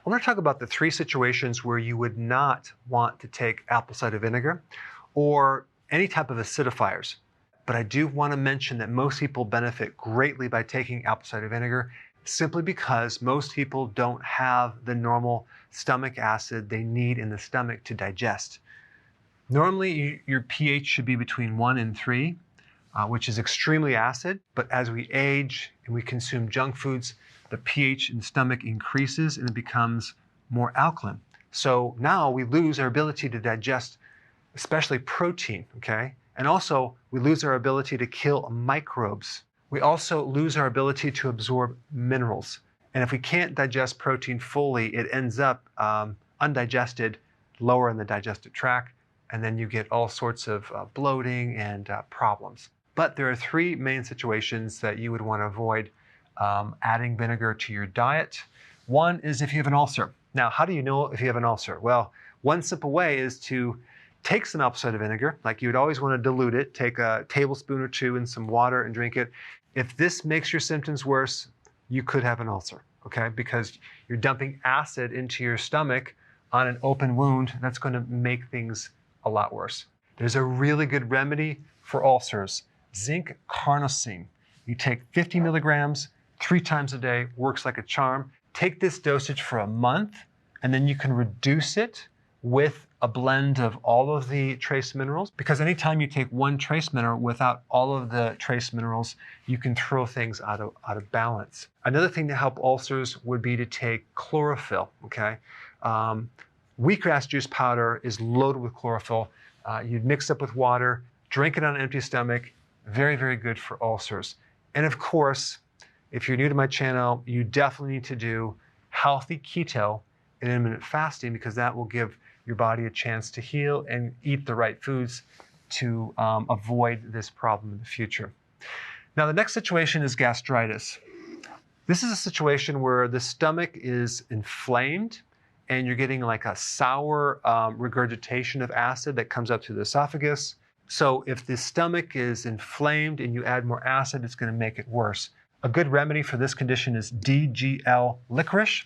I want to talk about the 3 situations where you would not want to take apple cider vinegar or any type of acidifiers. But I do want to mention that most people benefit greatly by taking apple cider vinegar simply because most people don't have the normal stomach acid they need in the stomach to digest. Normally, your pH should be between 1 and 3, which is extremely acid. But as we age and we consume junk foods, the pH in the stomach increases and it becomes more alkaline. So now we lose our ability to digest, especially protein, okay? And also we lose our ability to kill microbes. We also lose our ability to absorb minerals. And if we can't digest protein fully, it ends up undigested, lower in the digestive tract, and then you get all sorts of bloating and problems. But there are 3 main situations that you would want to avoid adding vinegar to your diet. One is if you have an ulcer. Now, how do you know if you have an ulcer? Well, one simple way is to take some apple cider vinegar, like you would always want to dilute it, take a tablespoon or 2 in some water and drink it. If this makes your symptoms worse, you could have an ulcer, okay? Because you're dumping acid into your stomach on an open wound, that's going to make things a lot worse. There's a really good remedy for ulcers, zinc carnosine. You take 50 milligrams 3 times a day, works like a charm. Take this dosage for a month, and then you can reduce it with a blend of all of the trace minerals, because anytime you take one trace mineral without all of the trace minerals, you can throw things out of balance. Another thing to help ulcers would be to take chlorophyll, okay? Wheatgrass juice powder is loaded with chlorophyll. You'd mix up with water, drink it on an empty stomach. Very, very good for ulcers. And of course, if you're new to my channel, you definitely need to do healthy keto and intermittent fasting, because that will give your body a chance to heal and eat the right foods to avoid this problem in the future. Now, the next situation is gastritis. This is a situation where the stomach is inflamed and you're getting like a sour regurgitation of acid that comes up through the esophagus. So if the stomach is inflamed and you add more acid, it's going to make it worse. A good remedy for this condition is DGL licorice,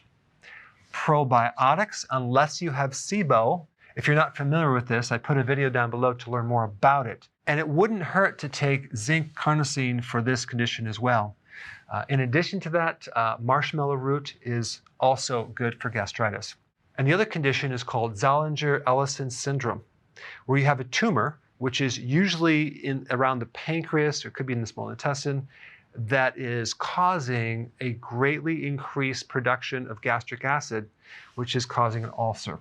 probiotics, unless you have SIBO. If you're not familiar with this, I put a video down below to learn more about it. And it wouldn't hurt to take zinc carnosine for this condition as well. In addition to that, marshmallow root is also good for gastritis. And the other condition is called Zollinger-Ellison syndrome, where you have a tumor, which is usually around the pancreas, or it could be in the small intestine, that is causing a greatly increased production of gastric acid, which is causing an ulcer.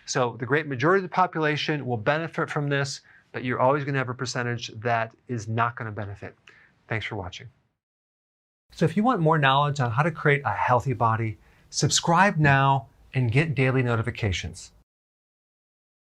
So the great majority of the population will benefit from this, but you're always going to have a percentage that is not going to benefit. Thanks for watching. So if you want more knowledge on how to create a healthy body, subscribe now and get daily notifications.